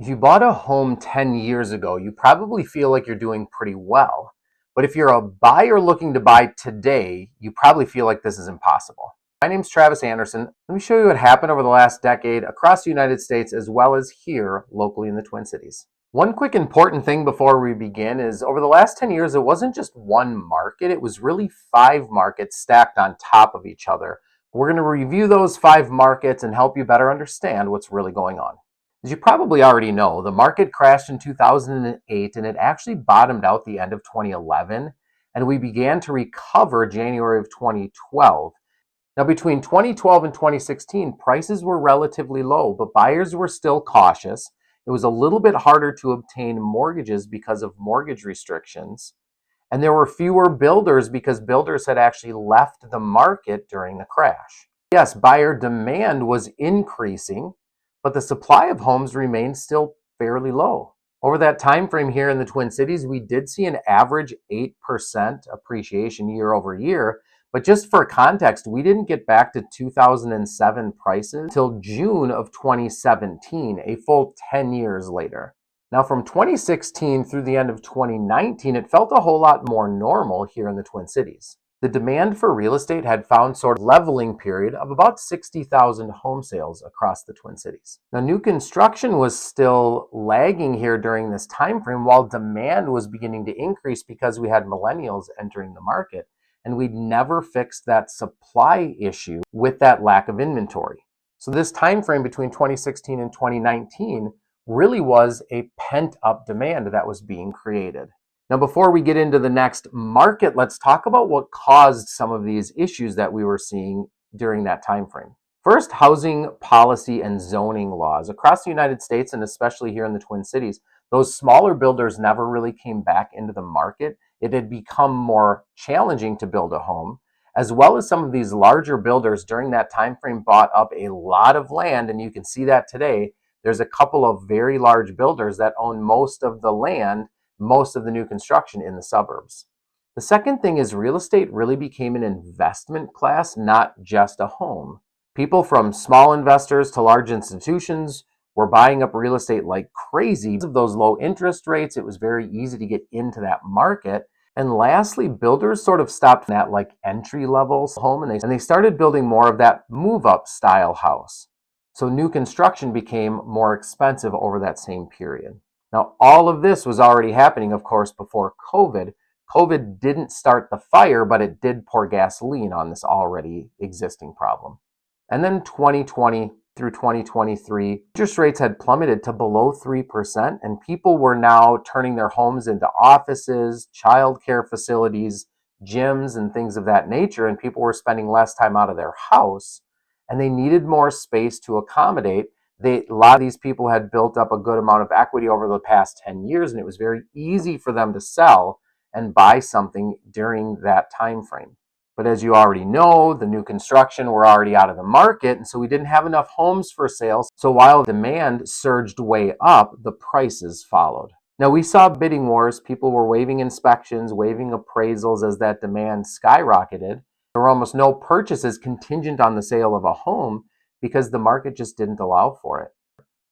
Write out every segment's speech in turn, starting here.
If you bought a home 10 years ago, you probably feel like you're doing pretty well. But if you're a buyer looking to buy today, you probably feel like this is impossible. My name's Travis Anderson. Let me show you what happened over the last decade across the United States as well as here locally in the Twin Cities. One quick important thing before we begin is over the last 10 years, it wasn't just one market, it was really 5 markets stacked on top of each other. We're going to review those 5 markets and help you better understand what's really going on. As you probably already know, the market crashed in 2008 and it actually bottomed out the end of 2011, and we began to recover January of 2012. Now, between 2012 and 2016, prices were relatively low, but buyers were still cautious. It was a little bit harder to obtain mortgages because of mortgage restrictions, and there were fewer builders because builders had actually left the market during the crash. Yes, buyer demand was increasing, but the supply of homes remained still fairly low. Over that time frame here in the Twin Cities, we did see an average 8% appreciation year over year. But just for context, we didn't get back to 2007 prices till June of 2017, a full 10 years later. Now, from 2016 through the end of 2019, it felt a whole lot more normal here in the Twin Cities. The demand for real estate had found sort of leveling period of about 60,000 home sales across the Twin Cities. Now, new construction was still lagging here during this time frame while demand was beginning to increase because we had millennials entering the market, and we'd never fixed that supply issue with that lack of inventory. So this time frame between 2016 and 2019 really was a pent-up demand that was being created. Now, before we get into the next market, let's talk about what caused some of these issues that we were seeing during that time frame. First, housing policy and zoning laws. Across the United States, and especially here in the Twin Cities, those smaller builders never really came back into the market. It had become more challenging to build a home, as well as some of these larger builders during that time frame bought up a lot of land, and you can see that today. There's a couple of very large builders that own most of the land, most of the new construction in the suburbs. The second thing is real estate really became an investment class, not just a home. People from small investors to large institutions were buying up real estate like crazy. Because of those low interest rates, it was very easy to get into that market. And lastly, builders sort of stopped that like entry level home and they started building more of that move up style house. So new construction became more expensive over that same period. Now, all of this was already happening, of course, before COVID. COVID didn't start the fire, but it did pour gasoline on this already existing problem. And then 2020 through 2023, interest rates had plummeted to below 3%, and people were now turning their homes into offices, childcare facilities, gyms, and things of that nature, and people were spending less time out of their house, and they needed more space to accommodate. A lot of these people had built up a good amount of equity over the past 10 years, and it was very easy for them to sell and buy something during that time frame. But as you already know, the new construction were already out of the market, and so we didn't have enough homes for sale. So while demand surged way up, the prices followed. Now, we saw bidding wars. People were waiving inspections, waiving appraisals as that demand skyrocketed. There were almost no purchases contingent on the sale of a home because the market just didn't allow for it.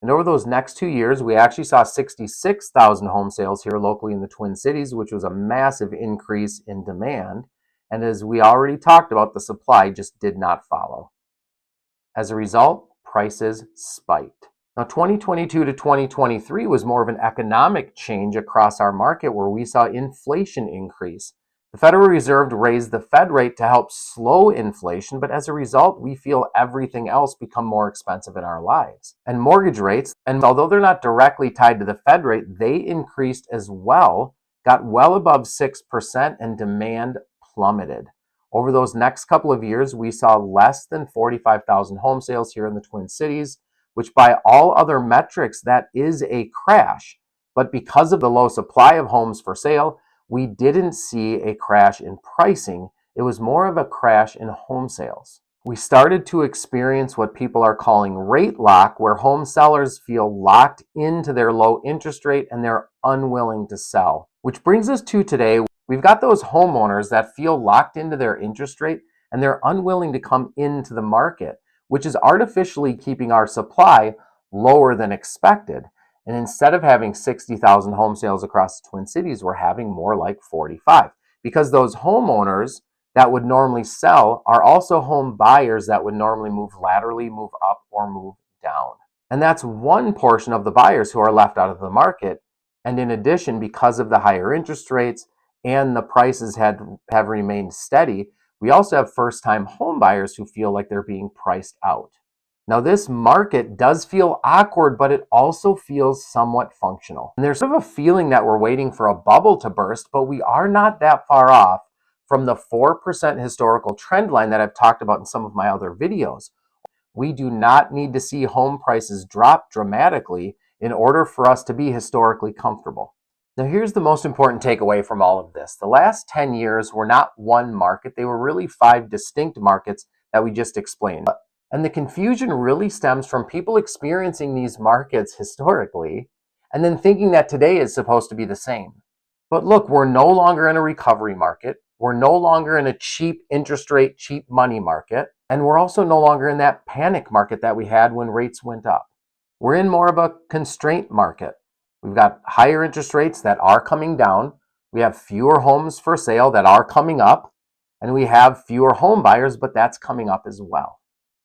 And over those next 2 years, we actually saw 66,000 home sales here locally in the Twin Cities, which was a massive increase in demand. And as we already talked about, the supply just did not follow. As a result, prices spiked. Now, 2022 to 2023 was more of an economic change across our market where we saw inflation increase. The Federal Reserve raised the Fed rate to help slow inflation, but as a result, we feel everything else become more expensive in our lives. And mortgage rates, and although they're not directly tied to the Fed rate, they increased as well, got well above 6%, and demand plummeted. Over those next couple of years, we saw less than 45,000 home sales here in the Twin Cities, which by all other metrics, that is a crash. But because of the low supply of homes for sale, we didn't see a crash in pricing. It was more of a crash in home sales. We started to experience what people are calling rate lock, where home sellers feel locked into their low interest rate and they're unwilling to sell. Which brings us to today. We've got those homeowners that feel locked into their interest rate and they're unwilling to come into the market, which is artificially keeping our supply lower than expected. And instead of having 60,000 home sales across the Twin Cities, we're having more like 45, because those homeowners that would normally sell are also home buyers that would normally move laterally, move up, or move down. And that's one portion of the buyers who are left out of the market. And in addition, because of the higher interest rates and the prices have remained steady, we also have first-time home buyers who feel like they're being priced out. Now, this market does feel awkward, but it also feels somewhat functional. And there's sort of a feeling that we're waiting for a bubble to burst, but we are not that far off from the 4% historical trend line that I've talked about in some of my other videos. We do not need to see home prices drop dramatically in order for us to be historically comfortable. Now, here's the most important takeaway from all of this. The last 10 years were not one market. They were really 5 distinct markets that we just explained. And the confusion really stems from people experiencing these markets historically and then thinking that today is supposed to be the same. But look, we're no longer in a recovery market. We're no longer in a cheap interest rate, cheap money market. And we're also no longer in that panic market that we had when rates went up. We're in more of a constraint market. We've got higher interest rates that are coming down. We have fewer homes for sale that are coming up. And we have fewer home buyers, but that's coming up as well.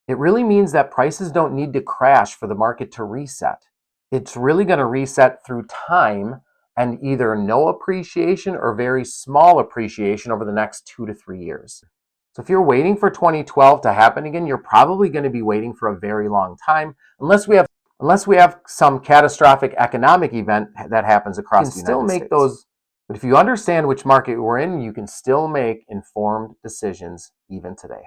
It really means that prices don't need to crash for the market to reset. It's really going to reset through time and either no appreciation or very small appreciation over the next 2 to 3 years. So if you're waiting for 2012 to happen again, you're probably going to be waiting for a very long time, unless we have some catastrophic economic event that happens across the United States. But if you understand which market we're in, you can still make informed decisions even today.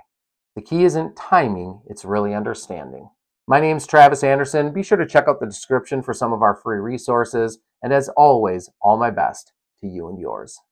The key isn't timing, it's really understanding. My name's Travis Anderson. Be sure to check out the description for some of our free resources. And as always, all my best to you and yours.